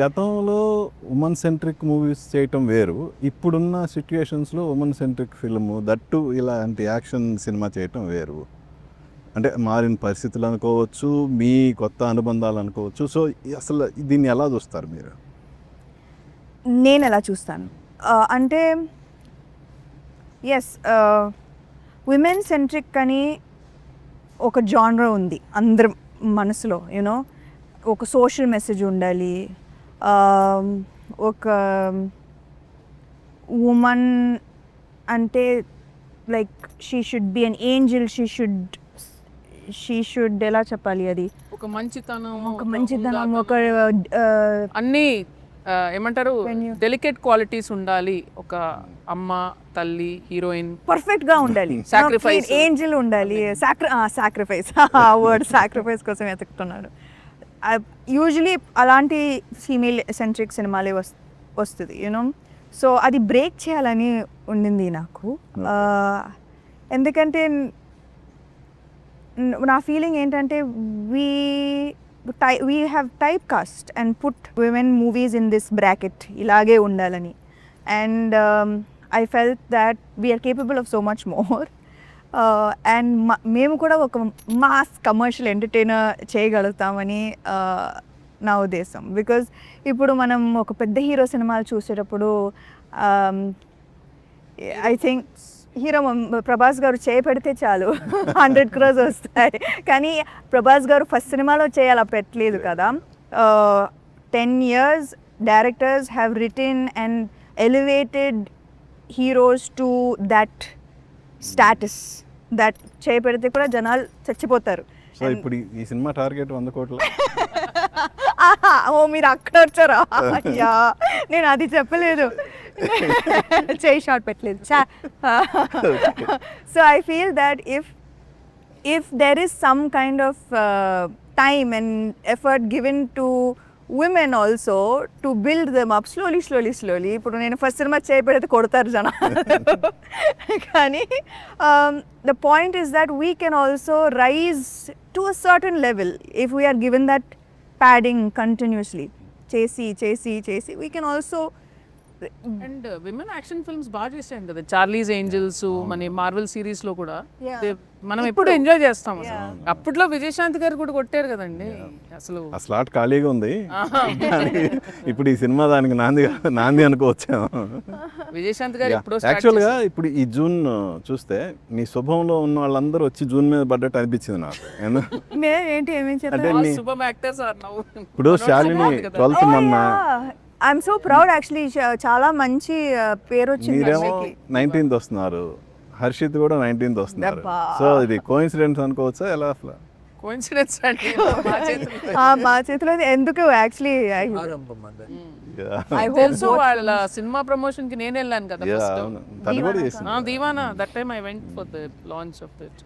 గతంలో women centric movies చేయటం వేరు, ఇప్పుడున్న సిట్యుయేషన్స్లో ఉమెన్ సెంట్రిక్ ఫిల్మ్ దట్టు ఇలాంటి యాక్షన్ సినిమా చేయటం వేరు. అంటే మారిన పరిస్థితులు అనుకోవచ్చు, మీ కొత్త అనుబంధాలు అనుకోవచ్చు. సో అసలు దీన్ని ఎలా చూస్తారు మీరు? నేను ఎలా చూస్తాను అంటే ఎస్, విమెన్ సెంట్రిక్ అని ఒక జానర్ ఉంది అందరి మనసులో. యూనో ఒక సోషల్ మెసేజ్ ఉండాలి, ఒక ఉమెన్ అంటే like she should be an angel, she should ఎలా చెప్పాలి, అది ఒక మంచితనం, ఒక అన్ని ఏమంటారు డెలికేట్ క్వాలిటీస్ ఉండాలి. ఒక అమ్మ, తల్లి, హీరోయిన్ పర్ఫెక్ట్ గా ఉండాలి, సాక్రిఫైస్, ఏంజల్ ఉండాలి, సాక్రిఫైస్ వర్డ్ సాక్రిఫైస్ కోసం వెతుకుతున్నాడు. యూజువలీ అలాంటి ఫీమేల్ సెంట్రిక్ సినిమాలే వస్తుంది, యూనో. సో అది బ్రేక్ చేయాలని ఉండింది నాకు. ఎందుకంటే నా ఫీలింగ్ ఏంటంటే we have typecast and put women movies in this bracket, ఇలాగే ఉండాలని. And I felt that we are capable of so much more. And మేము కూడా ఒక మాస్ కమర్షియల్ ఎంటర్టైనర్ చేయగలుగుతామని నా ఉద్దేశం. బికాజ్ ఇప్పుడు మనం ఒక పెద్ద హీరో సినిమాలు చూసేటప్పుడు ఐ థింక్ హీరో ప్రభాస్ గారు చేపెడితే చాలు 100 crores వస్తాయి. కానీ ప్రభాస్ గారు ఫస్ట్ సినిమాలో చేయాలి పెట్టలేదు కదా. 10 years directors have written and elevated heroes to that status that చేపెడితే కూడా జనాలు చచ్చిపోతారు. సో ఇప్పుడు ఈ సినిమా టార్గెట్ 100 కోట్ల. ఓ మీరు అక్కడ వచ్చారా? అయ్యా నేను అది చెప్పలేదు, చేయి షాట్ పెట్టలేదు. So I feel that if there is some kind of time and effort given to women also to build them up slowly. ఇప్పుడు నేను ఫస్ట్ సినిమా చేయబెడితే కొడతారు జన. కానీ the point is that we can also rise to a certain level if we are given that padding continuously. చేసి we can also. And women action films బాగా చేసాం కదా, Charles angels, మన మార్వెల్ సిరీస్ లో కూడా మనం ఎప్పుడు ఎంజాయ్ చేస్తాం. అప్పట్లో విజయశాంతి గారు కూడా కొట్టారు కదండి. అసలు ఆట ఖాళీగా ఉంది, ఇప్పుడు ఈ సినిమా దానికి నాంది అనుకోవచ్చాము. విజయశాంతి గారు ఇప్పుడు యాక్చువల్గా ఇప్పుడు ఈ జూన్ చూస్తే మీ శుభంలో ఉన్న వాళ్ళందరూ వచ్చి జూన్ మీద పడ్డట్టు అనిపించింది నాకు. ఏంటి ఏమేం చెప్పారు శుభం యాక్టర్స్ ఆర్ నౌ. ఇప్పుడు శాలిని 12th మొన్న. ఐఎమ్ సో ప్రౌడ్ యాక్చువల్లీ, చాలా మంచి పేరు వచ్చింది. మీరేమో 19th వస్తున్నారు, హర్షిత్ కూడా 19th వస్తున్నారు. సో ఇది కోఇన్సిడెన్స్ అనుకోవచ్చా ఎలా? అసలు కోఇన్సిడెన్స్ అంటే మా చేతిలో ఎందుకు యాక్చువల్లీ తెలుసు. వాళ్ళ సినిమా ప్రమోషన్ కి నేను వెళ్ళాను కదా, తను కూడా చేసింది. Deewana, that time I went for the launch of that.